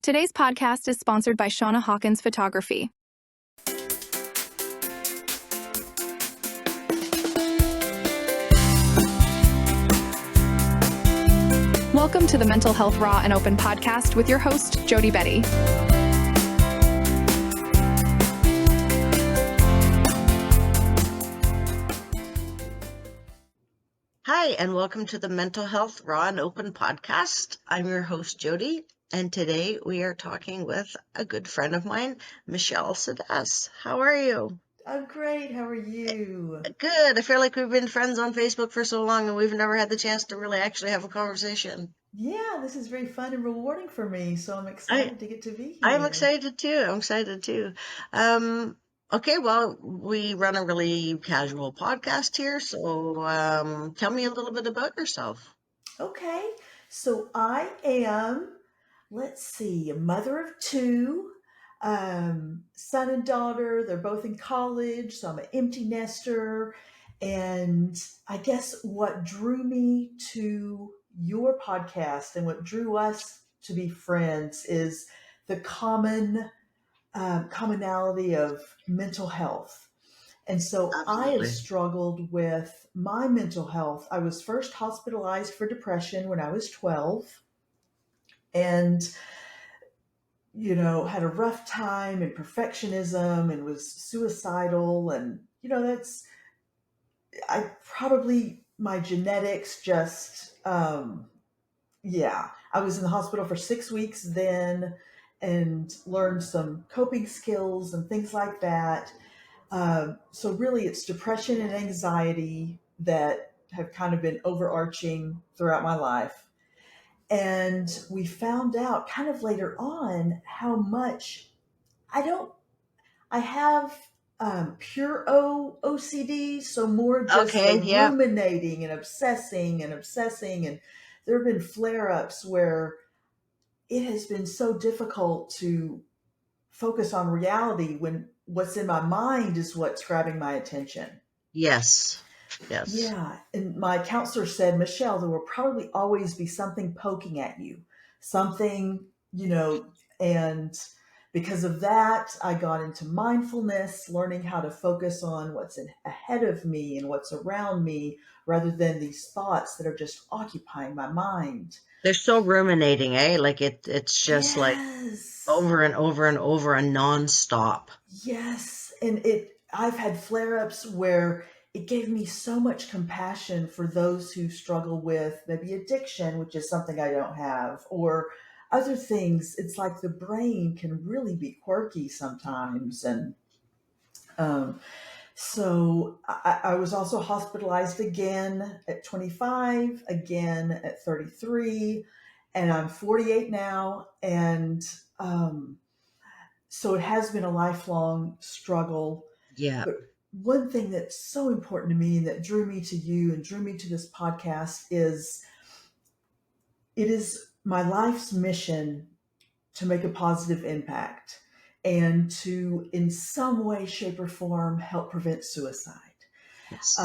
Today's podcast is sponsored by Shauna Hawkins Photography. Welcome to the Mental Health Raw and Open podcast with your host, Jody Betty. Hi, and welcome to the Mental Health Raw and Open podcast. I'm your host, Jody, and today we are talking with a good friend of mine, Michelle Sedas. How are you? I'm great. How are you? Good. I feel like we've been friends on Facebook for so long and we've never had the chance to really actually have a conversation. Yeah, this is very fun and rewarding for me, so I'm I, excited to get to be I'm here. excited too. Okay, well, we run a really casual podcast here, so tell me a little bit about yourself. Okay, so I am, let's see, a mother of two, son and daughter. They're both in college, so I'm an empty nester. And I guess what drew me to your podcast and what drew us to be friends is the commonality of mental health. And so I have Absolutely. struggled with my mental health. I was first hospitalized for depression when I was 12 and, had a rough time and perfectionism and was suicidal. And, I probably, my genetics just, yeah. I was in the hospital for 6 weeks then and learned some coping skills and things like that. So really, it's depression and anxiety that have kind of been overarching throughout my life. And we found out kind of later on how much I don't, I have pure OCD, so more just the Okay, yeah. ruminating and obsessing and obsessing. And there have been flare ups where it has been so difficult to focus on reality when what's in my mind is what's grabbing my attention. Yes. Yes. Yeah. And my counselor said, Michelle, there will probably always be something poking at you, something, and because of that, I got into mindfulness, learning how to focus on what's ahead of me and what's around me rather than these thoughts that are just occupying my mind. They're so ruminating, eh? Like it's just like Yes. over and over and over and nonstop. Yes, and I've had flare-ups where it gave me so much compassion for those who struggle with maybe addiction, which is something I don't have, or other things. It's like the brain can really be quirky sometimes. And um, so I was also hospitalized again at 25, again at 33, and I'm 48 now. And um, so it has been a lifelong struggle. Yeah. But one thing that's so important to me and that drew me to you and drew me to this podcast is it is my life's mission to make a positive impact and to, in some way, shape, or form, help prevent suicide. Yes.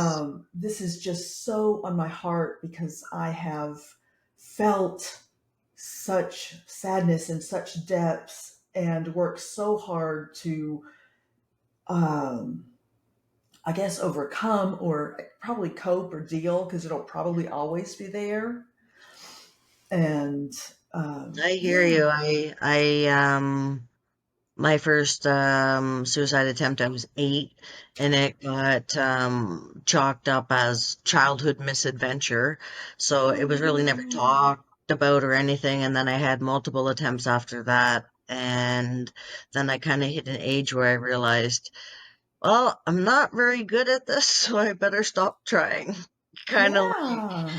This is just so on my heart because I have felt such sadness and such depths and worked so hard to um, I guess overcome or probably cope or deal because it'll probably always be there. And I hear yeah, you. My first suicide attempt, I was 8, and it got chalked up as childhood misadventure. So it oh was really never no, talked about or anything. And then I had multiple attempts after that. And then I kind of hit an age where I realized, well, I'm not very good at this, so I better stop trying. Kind of like,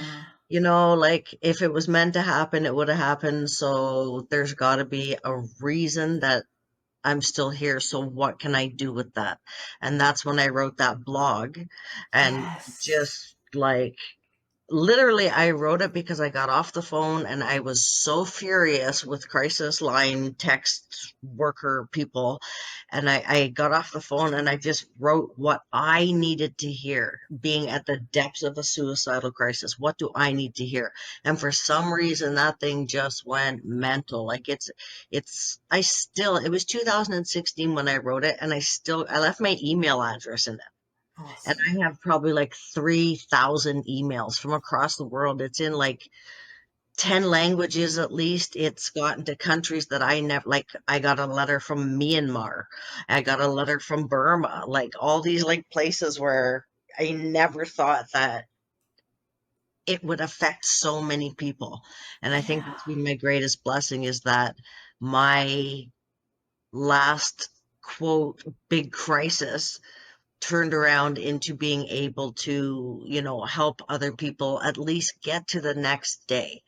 yeah, like if it was meant to happen, it would have happened. So there's got to be a reason that I'm still here. So what can I do with that? And that's when I wrote that blog and yes, just like literally, I wrote it because I got off the phone and I was so furious with crisis line text worker people. And I got off the phone and I just wrote what I needed to hear, being at the depths of a suicidal crisis. What do I need to hear? And for some reason, that thing just went mental. Like it was 2016 when I wrote it, and I left my email address in, and Awesome. I have probably like 3,000 emails from across the world. It's in like 10 languages at least. It's gotten to countries that I never, like, I got a letter from Myanmar. I got a letter from Burma, like all these like places where I never thought that it would affect so many people. And I think Yeah. that's been my greatest blessing is that my last quote big crisis turned around into being able to, help other people at least get to the next day.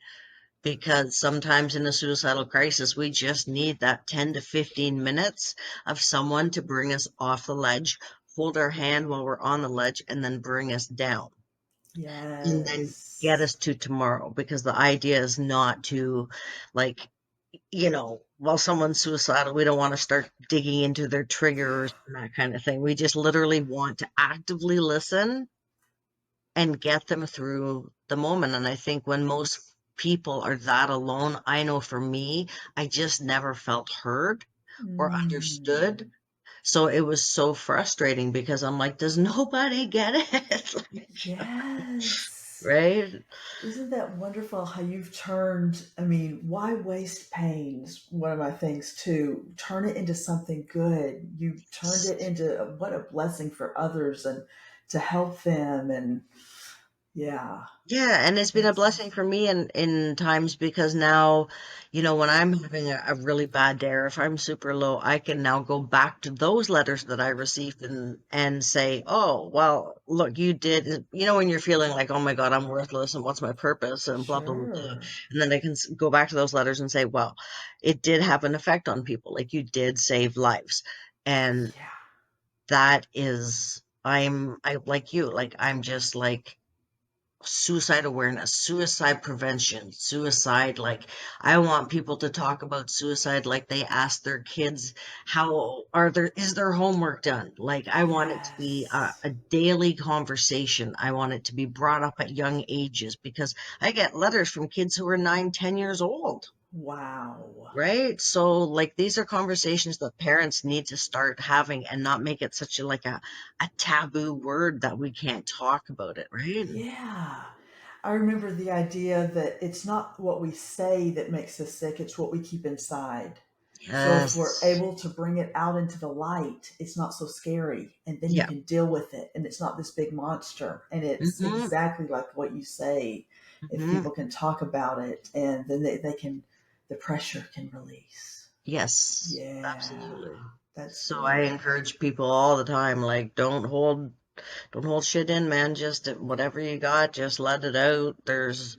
Because sometimes in a suicidal crisis, we just need that 10 to 15 minutes of someone to bring us off the ledge, hold our hand while we're on the ledge, and then bring us down. And then get Yes. us to tomorrow. Because the idea is not to, like, while someone's suicidal, we don't want to start digging into their triggers and that kind of thing. We just literally want to actively listen and get them through the moment. And I think when most people are that alone, I know for me, I just never felt heard or understood. Mm. So it was so frustrating because I'm like, does nobody get it? Yes. Right? Isn't that wonderful how you've turned, I mean, why waste pain is one of my things too. Turn it into something good. You turned it into what a blessing for others and to help them. And yeah, Yeah, and it's been a that's blessing awesome. for me in times because now, when I'm having a really bad day or if I'm super low, I can now go back to those letters that I received and say, oh, well, look, you did, when you're feeling like, oh my God, I'm worthless and what's my purpose and blah, blah, blah, blah. Sure. And then I can go back to those letters and say, well, it did have an effect on people. Like you did save lives. And Yeah. that is, I like you, like I'm just like, suicide awareness, suicide prevention, suicide. Like, I want people to talk about suicide like they ask their kids, is their homework done? Like, I want it to be Yes. a daily conversation. I want it to be brought up at young ages because I get letters from kids who are 9, 10 years old. Wow. Right. So like these are conversations that parents need to start having and not make it such a taboo word that we can't talk about it, right? Yeah. I remember the idea that it's not what we say that makes us sick, it's what we keep inside. So if we're Yes. able to bring it out into the light, it's not so scary. And then you Yeah. can deal with it. And it's not this big monster. And it's Mhm. exactly like what you say. If Mhm. people can talk about it and then they can, the pressure can release. Yes, Yeah, absolutely. that's So I good. encourage people all the time, like, don't hold shit in, man. Just whatever you got, just let it out. There's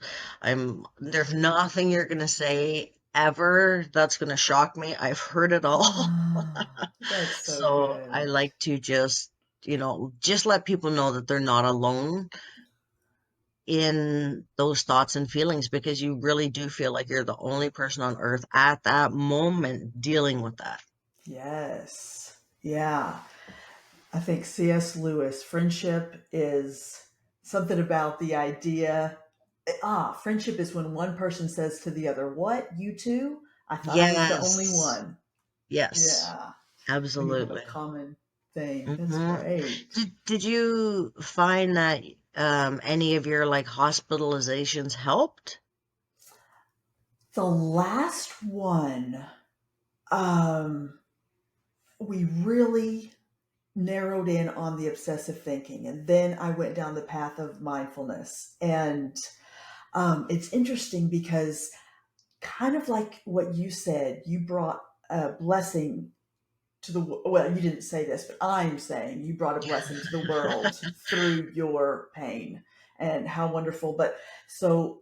nothing you're gonna say ever that's gonna shock me. I've heard it all. That's so So I good. like to just let people know that they're not alone in those thoughts and feelings because you really do feel like you're the only person on earth at that moment dealing with that. Yes. Yeah. I think C.S. Lewis, friendship is something about the idea. Friendship is when one person says to the other, "What, you too? I thought I was the only Yes. one." Yes. Yeah. When you have a Absolutely. common thing. That's Hmm. great. Did you find that any of your like hospitalizations helped? The last one, um, we really narrowed in on the obsessive thinking. And then I went down the path of mindfulness. And it's interesting because kind of like what you said, you brought a blessing to the well, you didn't say this, but I'm saying you brought a blessing to the world through your pain and how wonderful. But so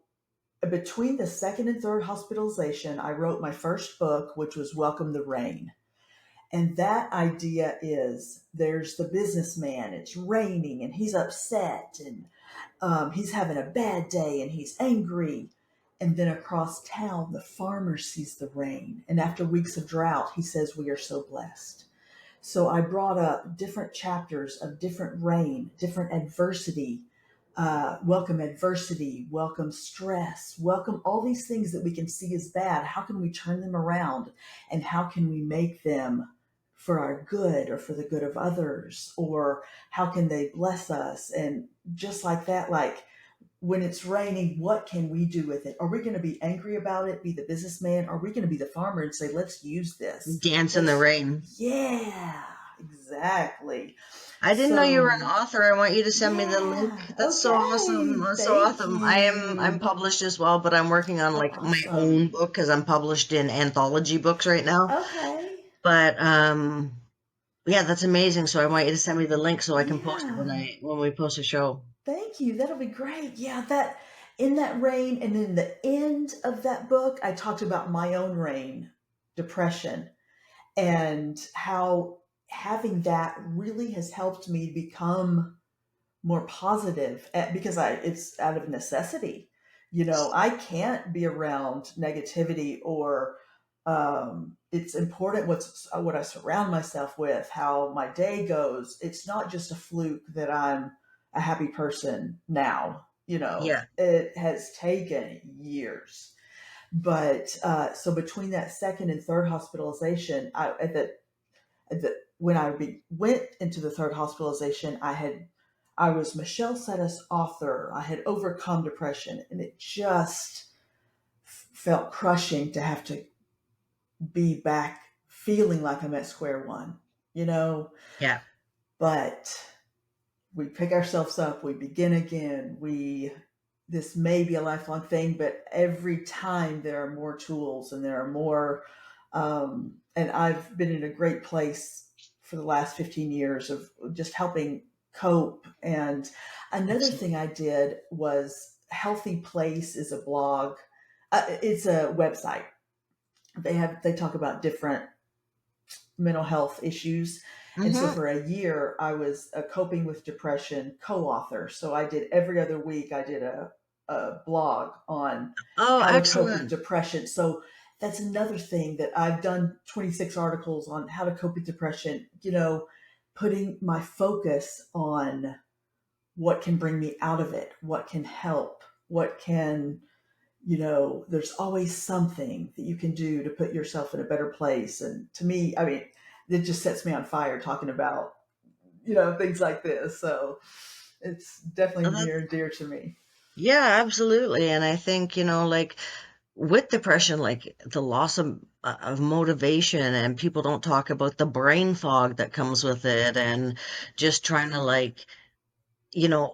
between the second and third hospitalization, I wrote my first book, which was Welcome the Rain. And that idea is there's the businessman, it's raining and he's upset and he's having a bad day and he's angry. And then across town, the farmer sees the rain. And after weeks of drought, he says, "We are so blessed." So I brought up different chapters of different rain, different adversity, welcome stress, welcome all these things that we can see as bad. How can we turn them around and how can we make them for our good or for the good of others? Or how can they bless us? And just like that, like when it's raining, what can we do with it? Are we going to be angry about it, be the businessman? Are we going to be the farmer and say, let's use this? Dance in the rain. Yeah, exactly. I didn't know you were an So, author. I want you to send me the link. yeah, That's so awesome. okay. That's so Thank awesome. I'm you. published as well, but I'm working on Oh, like my own awesome. book because I'm published in anthology books right now. Okay. But yeah, that's amazing. So I want you to send me the link so I can post it Yeah. when we post a show. Thank you. That'll be great. Yeah, that in that rain and in the end of that book, I talked about my own rain, depression, and how having that really has helped me become more positive because it's out of necessity. I can't be around negativity or it's important what I surround myself with, how my day goes. It's not just a fluke that I'm a happy person now. Yeah. It has taken years. But so between that second and third hospitalization, when went into the third hospitalization, I was Michelle Sedas author. I had overcome depression, and it just felt crushing to have to be back feeling like I'm at square one, you know. Yeah. But we pick ourselves up, we begin again. This may be a lifelong thing, but every time there are more tools and there are more. And I've been in a great place for the last 15 years of just helping cope. And another Excellent. thing I did was Healthy Place is a blog. It's a website. They talk about different mental health issues. And so Mm-hmm. for a year, I was a coping with depression co-author. So I did every other week, I did a blog on Oh, how to cope with excellent. depression. So that's another thing that I've done 26 articles on how to cope with depression, putting my focus on what can bring me out of it, what can help, what can, there's always something that you can do to put yourself in a better place. And to me, I mean, it just sets me on fire talking about, things like this. So it's definitely Oh, that, near and dear to me. yeah, absolutely. And I think, like with depression, like the loss of motivation, and people don't talk about the brain fog that comes with it, and just trying to like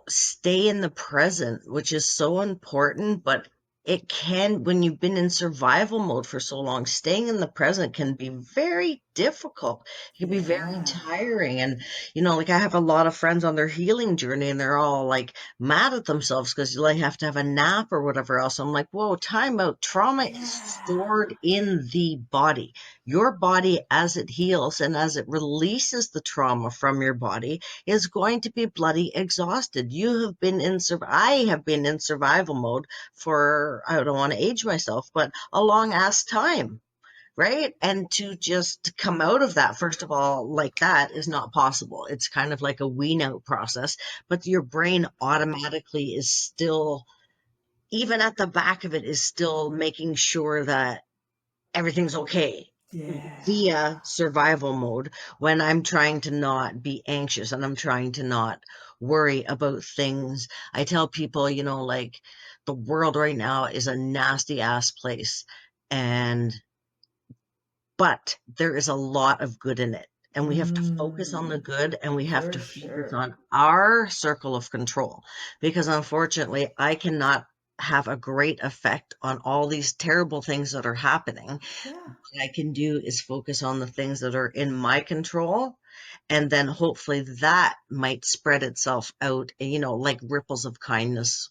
stay in the present, which is so important, but it can, when you've been in survival mode for so long, staying in the present can be very difficult. It can be very Yeah. tiring. And, like I have a lot of friends on their healing journey and they're all like mad at themselves because they have to have a nap or whatever else. I'm like, whoa, time out. Trauma is Yeah. stored in the body. Your body, as it heals and as it releases the trauma from your body, is going to be bloody exhausted. I have been in survival mode for, I don't want to age myself, but a long ass time. Right. And to just come out of that, first of all, like that is not possible. It's kind of like a wean out process, but your brain automatically is still, even at the back of it, is still making sure that everything's okay Yeah. via survival mode when I'm trying to not be anxious and I'm trying to not worry about things. I tell people, like the world right now is a nasty ass place, and but there is a lot of good in it. And we have to focus on the Mm, good, and we have for to focus sure. on our circle of control, because unfortunately, I cannot have a great effect on all these terrible things that are happening. Yeah. What I can do is focus on the things that are in my control, and then hopefully that might spread itself out, like ripples of kindness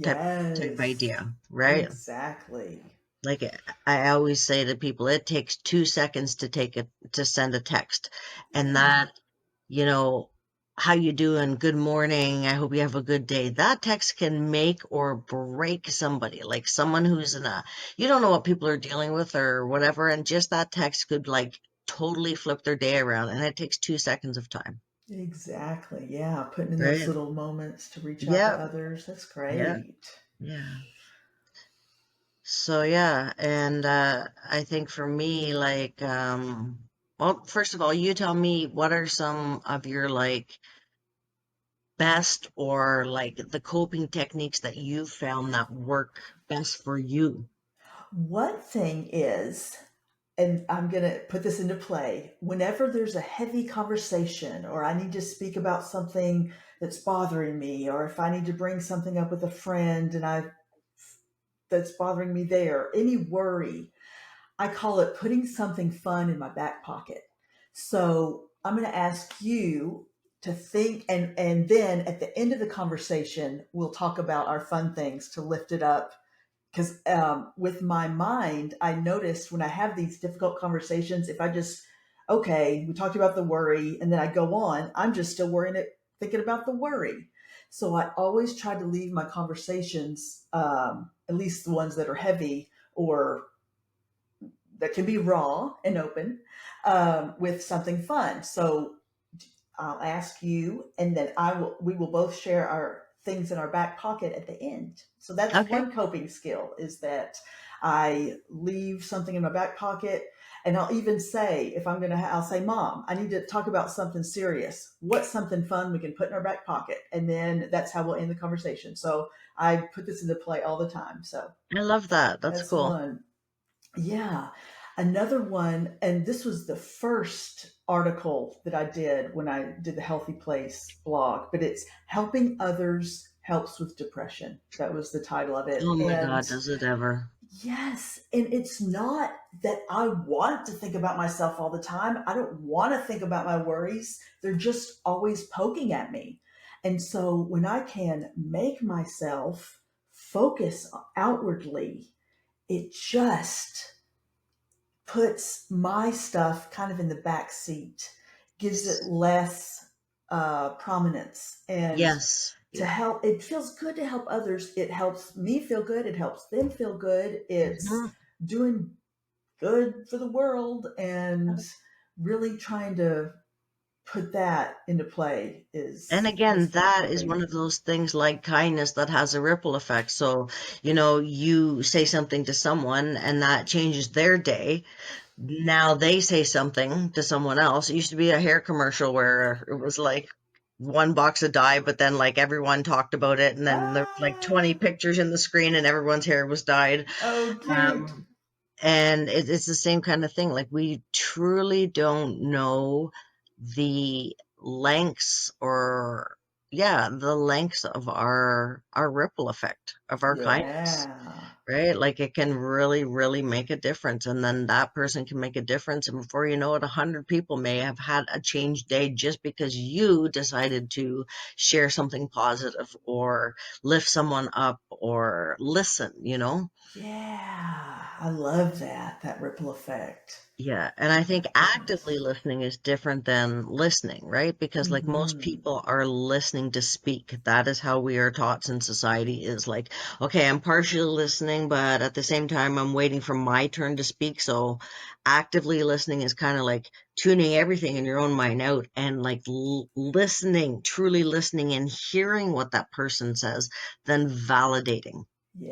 type Yes. idea, right? Exactly. Like I always say to people, it takes 2 seconds to send a text. And Yeah. that, you know, how you doing? Good morning. I hope you have a good day. That text can make or break somebody. Like someone who's you don't know what people are dealing with or whatever, and just that text could like totally flip their day around. And it takes 2 seconds of time, Exactly. Yeah. Putting in those right? little moments to reach out to Yeah, others. That's yeah, great. yeah. So yeah, and I think for me, like, well, first of all, you tell me what are some of your like best or like the coping techniques that you found that work best for you? One thing is, and I'm going to put this into play, whenever there's a heavy conversation or I need to speak about something that's bothering me, or if I need to bring something up with a friend and I that's bothering me there, any worry, I call it putting something fun in my back pocket. So I'm going to ask you to think, and then at the end of the conversation, we'll talk about our fun things to lift it up. Because with my mind, I noticed when I have these difficult conversations, if I just, okay, we talked about the worry, and then I go on, I'm just still worrying it, thinking about the worry. So I always try to leave my conversations, at least the ones that are heavy or that can be raw and open, with something fun. So I'll ask you, and then I will. We will both share our things in our back pocket at the end. So that's Okay. one coping skill: is that I leave something in my back pocket, and I'll even say if I'm gonna, I'll say, "Mom, I need to talk about something serious. What's something fun we can put in our back pocket?" And then that's how we'll end the conversation. So I put this into play all the time. So I love that. That's that's cool. one. Yeah. Another one, and this was the first article that I did when I did the Healthy Place blog, but it's Helping Others Helps with Depression. That was the title of it. Oh my And God, does it ever? yes, and it's not that I want to think about myself all the time. I don't want to think about my worries. They're just always poking at me. And so when I can make myself focus outwardly, it just puts my stuff kind of in the back seat, gives it less prominence, and Yes. to Yeah. help. It feels good to help others. It helps me feel good. It helps them feel good. It's Mhm. doing good for the world, and really trying to put that into play And is again, fun that is one coping. of those things like kindness that has a ripple effect. So, you know, you say something to someone and that changes their day. Now they say something to someone else. It used to be a hair commercial where it was like one box of dye, but then like everyone talked about it, and then there was like 20 Ah, pictures in the screen, and everyone's hair was dyed. oh, cute. Um, and it's the same kind of thing. Like we truly don't know the lengths or yeah, the lengths of our ripple effect of our kindness. Yeah. Right? Like it can really, really make a difference. And then that person can make a difference. And before you know it, 100 people may have had a changed day just because you decided to share something positive or lift someone up or listen, you know? Yeah. I love that. That ripple effect. Yeah, and I think My actively goodness. listening is different than listening, right? Because like most Hmm. people are listening to speak. That is how we are taught in society is like, okay, I'm partially listening, but at the same time I'm waiting for my turn to speak. So actively listening is kind of like tuning everything in your own mind out and like listening, truly listening and hearing what that person says, then validating.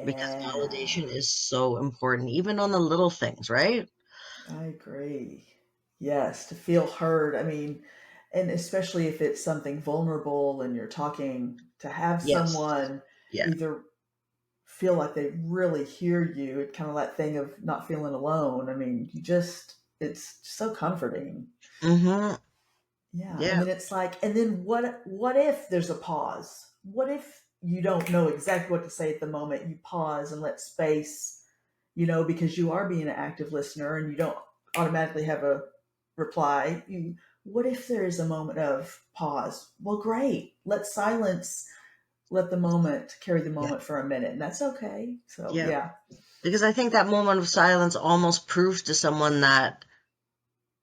Because Yeah, validation is so important, even on the little things, right? I agree. Yes, to feel heard. I mean, and especially if it's something vulnerable and you're talking, to have Yes. someone Yeah. either feel like they really hear you, it kind of that thing of not feeling alone. I mean, it's so comforting. Mm-hmm. Yeah, and Yeah. then it's like, and then what if there's a pause? What if you don't know exactly what to say at the moment? You pause and let space, because you are being an active listener and you don't automatically have a reply. What if there is a moment of pause? Well, great. Let the moment carry the Yeah. moment for a minute, and that's okay. So Yeah. yeah, Because I think that moment of silence almost proves to someone that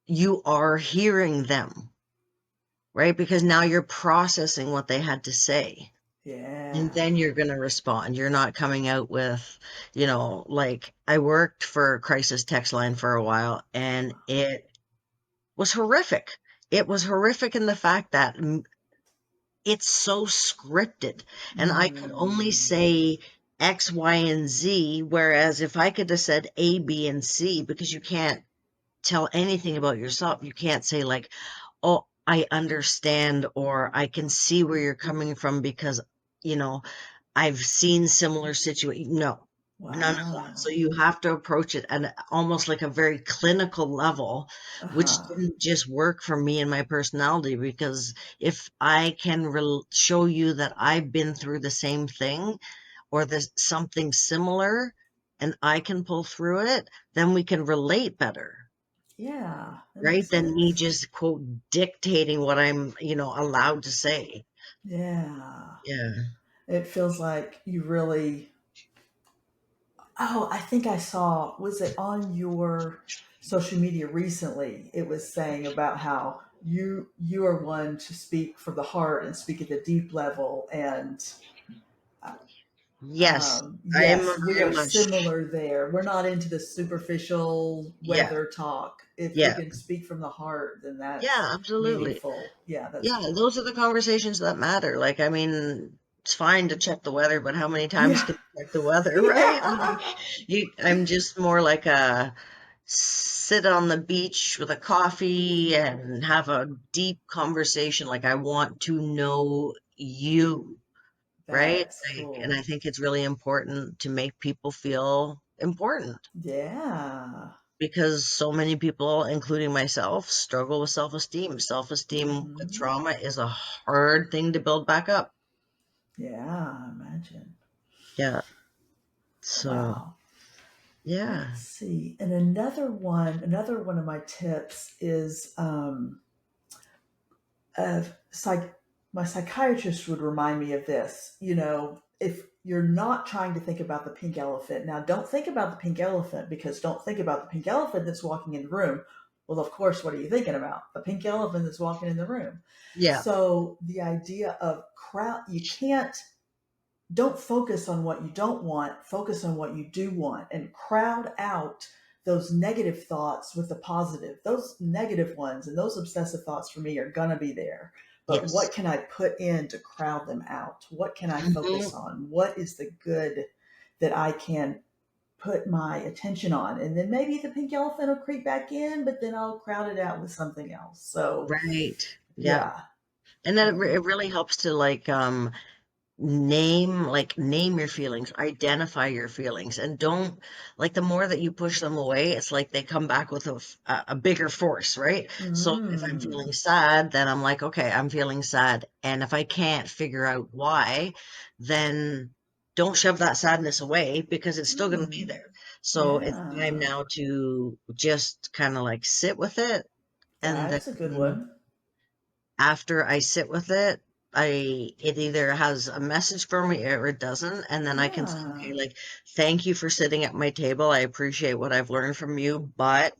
you are hearing them, right? Because now you're processing what they had to say. And Yeah. then you're going to respond. You're not coming out with, like I worked for crisis text line for a while and it was horrific. It was horrific in the fact that it's so scripted and I could only Mm. say X, Y, and Z. Whereas if I could have said A, B, and C, because you can't tell anything about yourself, you can't say, like, oh, I understand, or I can see where you're coming from because, you know, I've seen similar situations. No, none of that. So Wow. you have to approach it at almost like a very clinical level, which Uh-huh. didn't just work for me and my personality. Because if I can show you that I've been through the same thing or there's something similar and I can pull through it, then we can relate better, Yeah, that right? makes Than me sense. just quote dictating what I'm, allowed to say. Yeah. Yeah. It feels like you really. Oh, I think I saw, was it on your social media recently? It was saying about how you are one to speak from the heart and speak at the deep level. And Yes, I am yes, we very are much. similar there. We're not into the superficial Yeah, weather talk. If we yeah, can speak from the heart, then that's yeah, absolutely. meaningful. Yeah, that's Yeah, cool. those are the conversations that matter. Like, I mean, it's fine to check the weather, but how many times Yeah. can you check the weather, right? Yeah. Like, I'm just more like a sit on the beach with a coffee and have a deep conversation. Like, I want to know you, right? That's And cool. I think it's really important to make people feel important Yeah. because so many people, including myself, struggle with self-esteem. Self-esteem with Hmm. trauma is a hard thing to build back up. Yeah, I imagine. Yeah. So, Wow. Let's yeah. see. And another one of my tips is psych. My psychiatrist would remind me of this. If you're not trying to think about the pink elephant, now don't think about the pink elephant, because don't think about the pink elephant that's walking in the room. Well, of course, what are you thinking about? The pink elephant that's walking in the room. Yeah. So the idea of crowd, you can't, don't focus on what you don't want, focus on what you do want, and crowd out those negative thoughts with the positive. Those negative ones and those obsessive thoughts for me are going to be there. But Yes. what can I put in to crowd them out? What can I Hmm. focus on? What is the good that I can put my attention on? And then maybe the pink elephant will creep back in, but then I'll crowd it out with something else. So, Right. Yeah. yeah. And then Um, it really helps to like name your feelings, identify your feelings, and don't, like, the more that you push them away, it's like they come back with a bigger force, right? So if I'm feeling mm, sad, then I'm like, okay, I'm feeling sad, and if I can't figure out why, then don't shove that sadness away because it's still going to be mm, there. So it's time yeah. now to just kind of like sit with it, and That's a good then one. after I sit with it, it either has a message for me or it doesn't, and then I can say, okay, Yeah. like, thank you for sitting at my table. I appreciate what I've learned from you, but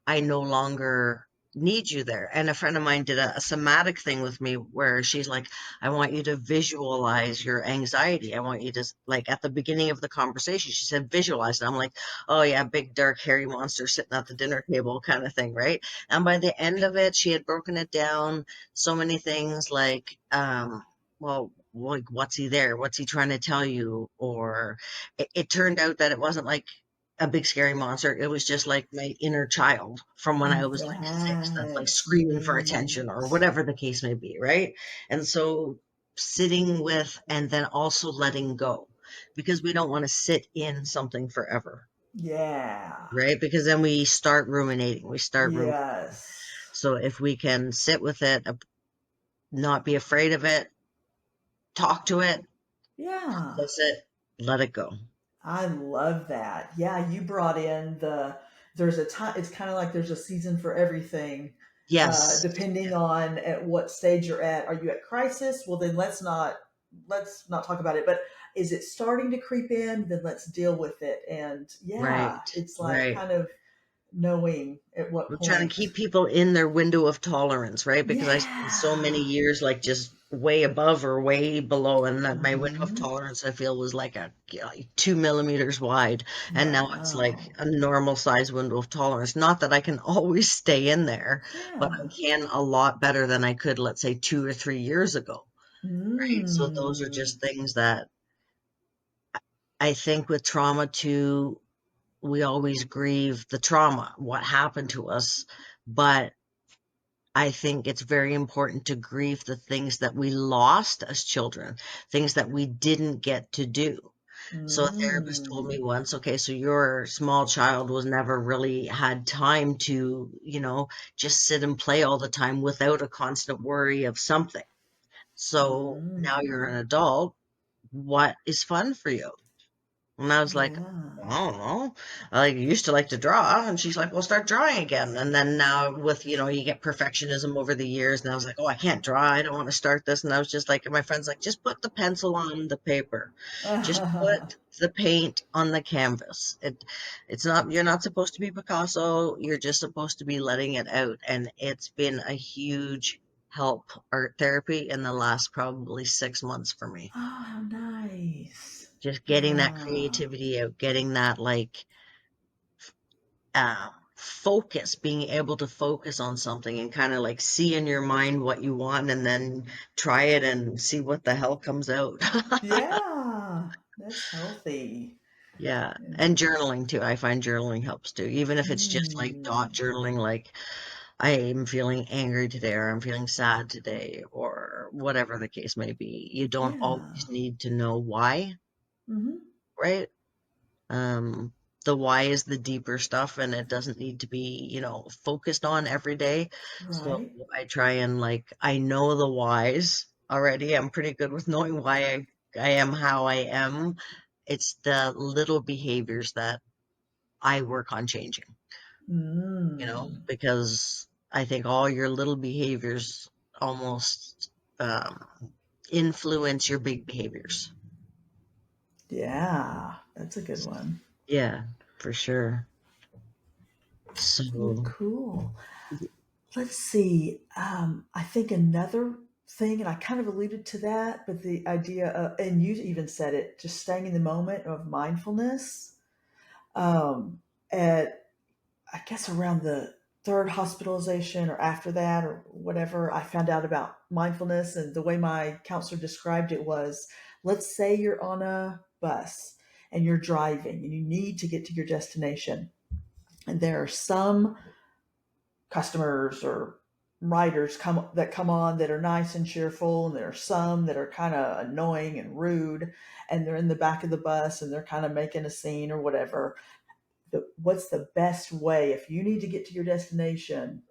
I no longer need you there. And a friend of mine did a somatic thing with me where she's like, I want you to visualize your anxiety. I want you to, like, at the beginning of the conversation, she said, visualize. And I'm like, oh, yeah, big, dark, hairy monster sitting at the dinner table kind of thing, right? And by the end of it, she had broken it down so many things like, well, like, what's he there? What's he trying to tell you? Or it turned out that it wasn't like a big scary monster. It was just like my inner child from when I was like six that's like That's screaming for attention or neat. whatever the case may be, right? And so sitting with and then also letting go because we don't want to sit in something forever, Yeah. right? Because then we start ruminating, we start ruminating. Yes. So if we can sit with it, not be afraid of it, talk to it, Yeah. that's it, let it go. I love that. Yeah, you brought in there's a time, it's kind of like there's a season for everything. Yes. Depending on at what stage you're at. Are you at crisis? Well, then let's not. let's not talk about it, but is it starting to creep in? Then let's deal with it. And yeah, Right. it's like Right. kind of knowing at what We're trying to point. keep people in their window of tolerance, right? Because I spent so many Yeah. years like just way above or way below, and that my window of Hmm. tolerance I feel was like a 2 millimeters wide, and now it's like Wow. a normal size window of tolerance. Not that I can always stay in there, but I Yeah. can a lot better than I could, let's say, 2 or 3 years ago, right? So those are Mm. just things that I think with trauma too, we always grieve the trauma, what happened to us, but I think it's very important to grieve the things that we lost as children, things that we didn't get to do. So a therapist told me Mm. once, okay, so your small child was never really had time to, just sit and play all the time without a constant worry of something. So now you're Mm. an adult. What is fun for you? And I was like, Yeah. I don't know. I used to like to draw. And she's like, well, start drawing again. And then now with, you get perfectionism over the years. And I was like, oh, I can't draw. I don't want to start this. And I was just like, and my friend's like, just put the pencil on the paper. Just put the paint on the canvas. It's not, you're not supposed to be Picasso. You're just supposed to be letting it out. And it's been a huge help, art therapy, in the last probably 6 months for me. Oh, how nice. Just getting that Yeah. creativity out, getting that focus, being able to focus on something and kind of like see in your mind what you want and then try it and see what the hell comes out. Yeah. That's healthy. Yeah. Yeah. And journaling too. I find journaling helps too. Even if it's just like dot Mm. journaling, like I'm feeling angry today or I'm feeling sad today or whatever the case may be. You don't always Yeah. need to know why, Hmm. right? Um, the why is the deeper stuff, and it doesn't need to be, focused on every day. So Right. I try and I know the whys already. I'm pretty good with knowing why I am how I am. It's the little behaviors that I work on changing, Mm. because I think all your little behaviors almost influence your big behaviors. Yeah. That's a good one. Yeah, for sure. Well, So, cool. Let's see. I think another thing, and I kind of alluded to that, but the idea of, and you even said it, just staying in the moment of mindfulness. Um, at I guess around the third hospitalization or after that or whatever, I found out about mindfulness. And the way my counselor described it was, let's say you're on a bus and you're driving and you need to get to your destination. And there are some customers or riders come on that are nice and cheerful, and there are some that are kind of annoying and rude, and they're in the back of the bus and they're kind of making a scene or whatever. What's the best way if you need to get to your destination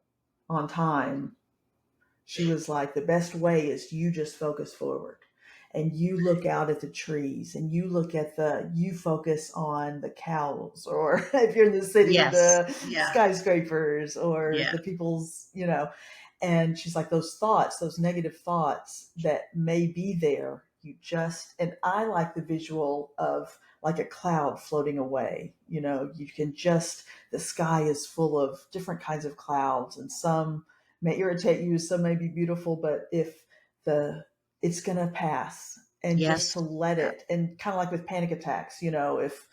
on time? She was like, the best way is you just focus forward and you look out at the trees and you focus on the cows, or if you're in the city, yes. the Yeah. skyscrapers or Yeah. the people's. And she's like, those thoughts, those negative thoughts that may be there, and I like the visual of like a cloud floating away. You can just, the sky is full of different kinds of clouds, and some may irritate you, some may be beautiful, but if the it's gonna pass, and just Yes. to let Yeah. it, and kind of like with panic attacks, if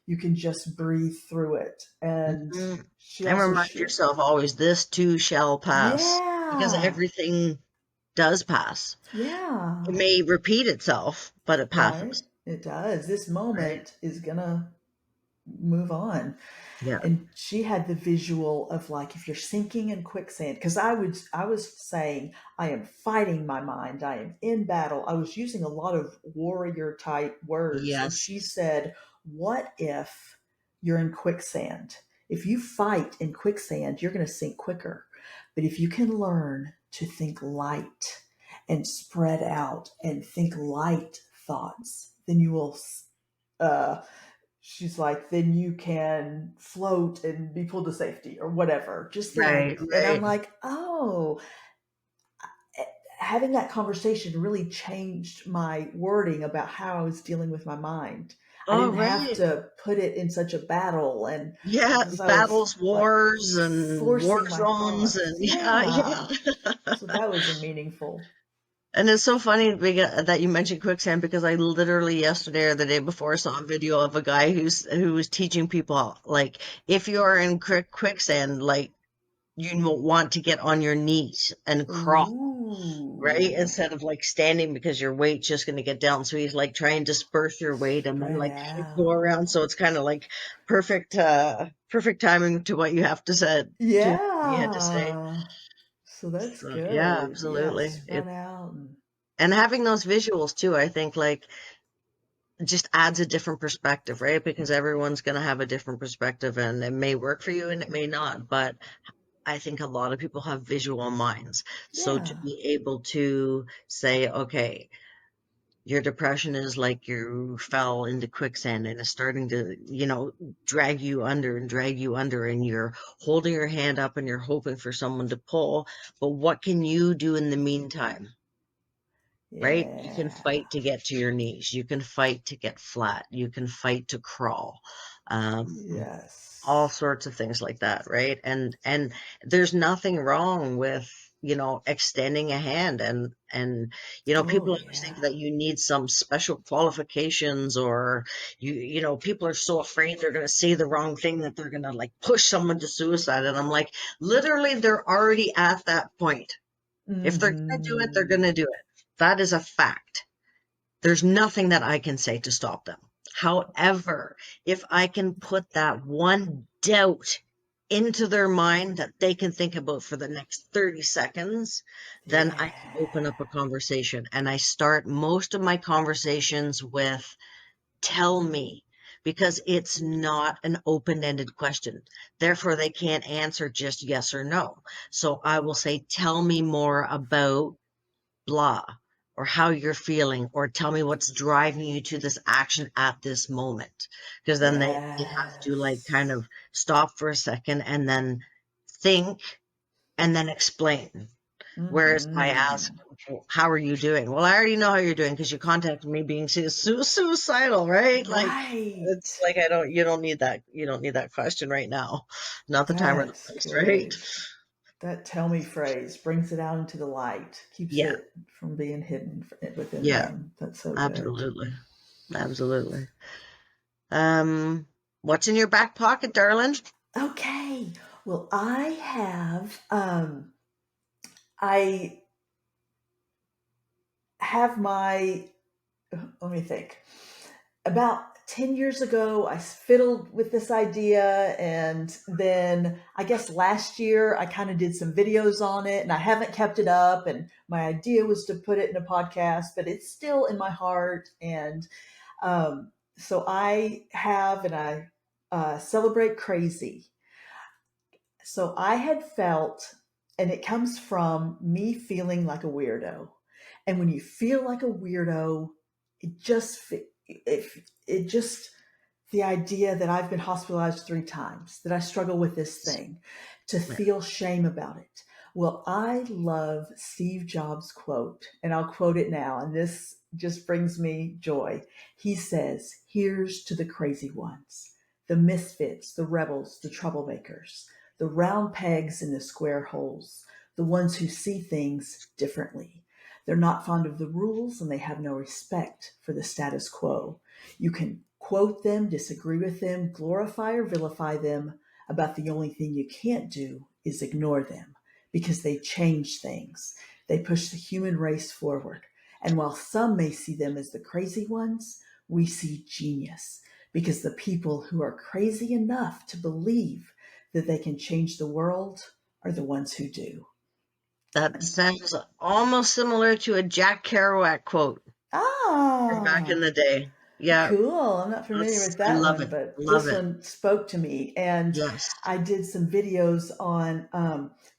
you can just breathe through it. And Mhm. she And also remind shared, yourself always, this too shall pass, because yeah, everything does pass. It yeah, may repeat itself, but it right, passes, it does. This right? moment is gonna move on. Yeah. And she had the visual of like, if you're sinking in quicksand, because I was saying, I am fighting my mind, I am in battle, I was using a lot of warrior type words, and Yes. she said, what if you're in quicksand? If you fight in quicksand, you're going to sink quicker. But if you can learn to think light and spread out and think light thoughts, then you will, uh, she's like, then you can float and be pulled to safety or whatever. Just the idea. Right, And I'm right. like, oh, having that conversation really changed my wording about how I was dealing with my mind. I Oh, didn't have right. to put it in such a battle, and Yeah, because I was battles, like wars, and war forcing my zones, thoughts. and yeah, Yeah. yeah. So that was a meaningful. And it's so funny that you mentioned quicksand because I literally yesterday or the day before saw a video of a guy who was teaching people like if you're in quicksand, like you want to get on your knees and crawl, right? Ooh. Instead of like standing because your weight's just going to get down. So he's like trying to disperse your weight and then Spread like kind of go out. around. So it's kind of like perfect timing to what you have to said to what you had to say. Yeah. So that's So yeah, good. Yeah, absolutely. spread out and And having those visuals too, I think like just adds a different perspective, right? Because everyone's going to have a different perspective and it may work for you and it may not. But I think a lot of people have visual minds. So to yeah. be able to say, okay, your depression is like you fell into quicksand and it's starting to, drag you under and drag you under, and you're holding your hand up and you're hoping for someone to pull. But what can you do in the meantime? Right? You can Yeah. fight to get to your knees. You can fight to get flat. You can fight to crawl. All Yes. sorts of things like that, right? And there's nothing wrong with, extending a hand and Oh people always think yeah. that you need some special qualifications or people are so afraid they're going to say the wrong thing that they're going to like push someone to suicide. And I'm like, literally, they're already at that point. If they're going to do it, they're Mm-hmm. going to do it. That is a fact. There's nothing that I can say to stop them. However, if I can put that one doubt into their mind that they can think about for the next 30 seconds, then I can Yeah. open up a conversation. And I start most of my conversations with, tell me, because it's not an open-ended question. Therefore, they can't answer just yes or no. So I will say, tell me more about blah, or how you're feeling, or tell me what's driving you to this action at this moment. Because then they have to like kind Yes. of stop for a second and then think and then explain. Whereas if I ask, Mm-hmm. "Well, how are you doing?" Well, I already know how you're doing because you contacted me being suicidal, right? Like it's Right. like you don't need that question right now. Not the time or the That's place, right? good. That tell me phrase brings it out into the light, keeps Yeah, it from being hidden within yeah, them. That's so good. absolutely. Absolutely. What's in your back pocket, darling? Okay. Well, I have my let me think. About 10 years ago, I fiddled with this idea. And then I guess last year, I kind of did some videos on it and I haven't kept it up. And my idea was to put it in a podcast, but it's still in my heart. And so I have, and I celebrate crazy. So I had felt, and it comes from me feeling like a weirdo. And when you feel like a weirdo, it just, it just, the idea that I've been hospitalized 3 times, that I struggle with this thing, to Yeah, feel shame about it. Well, I love Steve Jobs' quote, and I'll quote it now, and this just brings me joy. He says, "Here's to the crazy ones, the misfits, the rebels, the troublemakers, the round pegs in the square holes, the ones who see things differently. They're not fond of the rules and they have no respect for the status quo. You can quote them, disagree with them, glorify or vilify them. About the only thing you can't do is ignore them because they change things. They push the human race forward. And while some may see them as the crazy ones, we see genius because the people who are crazy enough to believe that they can change the world are the ones who do." that sounds almost similar to a Jack Kerouac quote from back in Ah, the day. Yeah, cool. I'm not familiar with I that love one, it. but Love this it. one spoke to me. And Yes. I did some videos on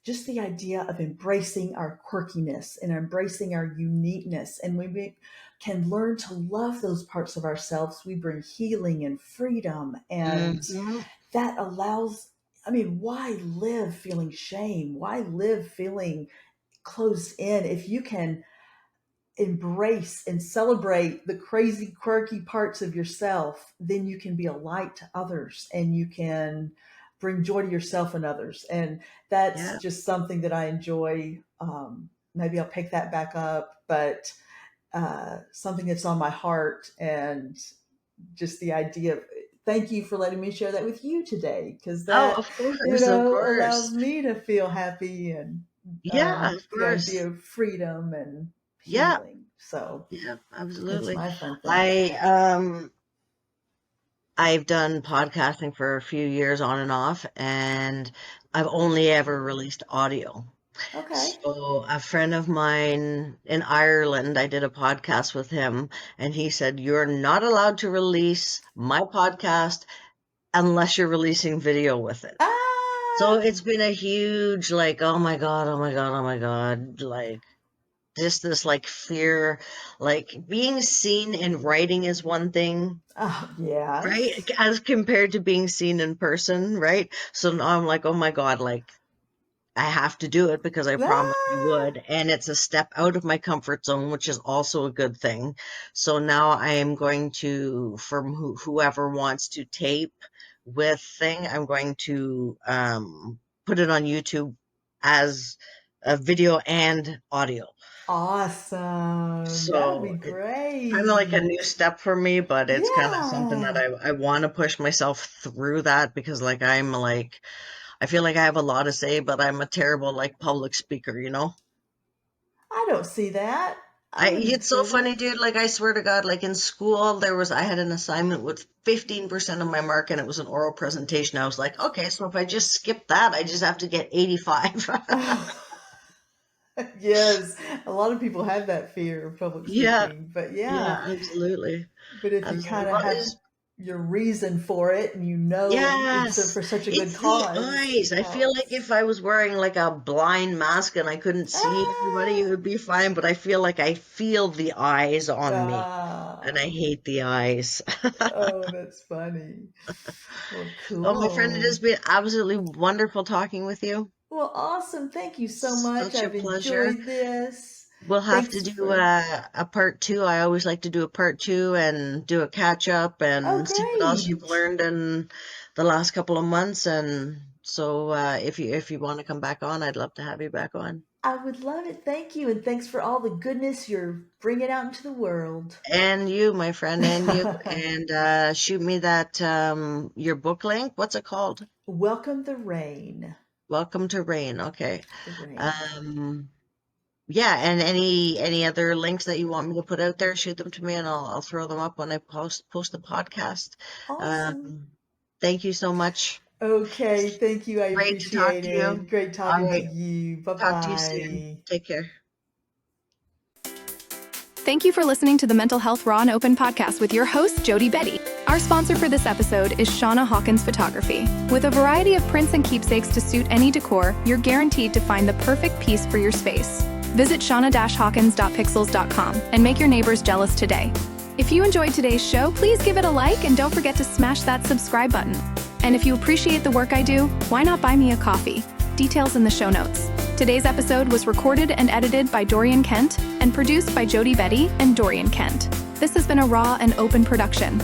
just the idea of embracing our quirkiness and embracing our uniqueness. And can learn to love those parts of ourselves. We bring healing and freedom. And Hmm. that allows, I mean, why live feeling shame? Why live feeling closed in, if you can embrace and celebrate the crazy, quirky parts of yourself, then you can be a light to others and you can bring joy to yourself and others. And that's Yeah. just something that I enjoy. Maybe I'll pick that back up, but something that's on my heart, and just the idea of thank you for letting me share that with you today, because Oh, that, of course, of allows course. me to feel happy, and Yeah, of the idea course. of freedom and Yeah, healing. So yeah, it's absolutely. my fun thing. I I've done podcasting for a few years on and off, and I've only ever released audio. Okay. So a friend of mine in Ireland, I did a podcast with him, and he said, "You're not allowed to release my podcast unless you're releasing video with it." So Ah, it's been a huge, like, oh my God, oh my God, oh my God, like just this like fear, like being seen in writing is one thing, oh, right? yes. As compared to being seen in person, right? So now I'm like, oh my God, like I have to do it because I promised I Ah, would. And it's a step out of my comfort zone, which is also a good thing. So now I am going to, from whoever wants to tape with thing, I'm going to put it on YouTube as a video and audio. awesome. That would be So it's kind of like a new great. step for me, but it's kind of something that Yeah. I want to push myself through that because like I'm like I feel like I have a lot to say, but I'm a terrible like public speaker, you know? I don't see that. I wouldn't It's so say that. funny, dude. Like I swear to God, like in school I had an assignment with 15% of my mark and it was an oral presentation. I was like, okay, so if I just skip that, I just have to get 85. Yes, a lot of people have that fear of public Yeah, speaking, but yeah, yeah, absolutely. but if you Absolutely. kind of Well, have your reason for it, and it's yes, for such a good it's the cause, eyes. it I feel like helps. if I was wearing like a blind mask and I couldn't see everybody, it Ah, would be fine, but I feel like I feel the eyes on me, and I ah, hate the eyes. oh, that's funny. Well, Oh, my friend, it has cool. been absolutely wonderful talking with you. Well, awesome. Thank you so much. Such a I've pleasure. enjoyed this. We'll have to Thanks do for. a part two. I always like to do a part two and do a catch up Oh, and see what else you've great. learned in the last couple of months. And so, if you want to come back on, I'd love to have you back on. I would love it. Thank you. And thanks for all the goodness you're bringing out into the world. And you, my friend, and you. And shoot me that your book link. What's it called? Welcome the rain. Welcome to Rain. Okay. The rain. Um, Yeah, and any other links that you want me to put out there, shoot them to me and I'll throw them up when I post the podcast. Awesome. Um, thank you so much. Okay. Thank you. I Great to talk appreciate to it. you. Great All talking to right, you. Bye talk to you soon. bye. Take care. Thank you for listening to the Mental Health Raw and Open podcast with your host, Jody Betty. Our sponsor for this episode is Shauna Hawkins Photography. With a variety of prints and keepsakes to suit any decor, you're guaranteed to find the perfect piece for your space. Visit shauna-hawkins.pixels.com and make your neighbors jealous today. If you enjoyed today's show, please give it a like and don't forget to smash that subscribe button. And if you appreciate the work I do, why not buy me a coffee? Details in the show notes. Today's episode was recorded and edited by Dorian Kent and produced by Jody Betty and Dorian Kent. This has been a raw and open production.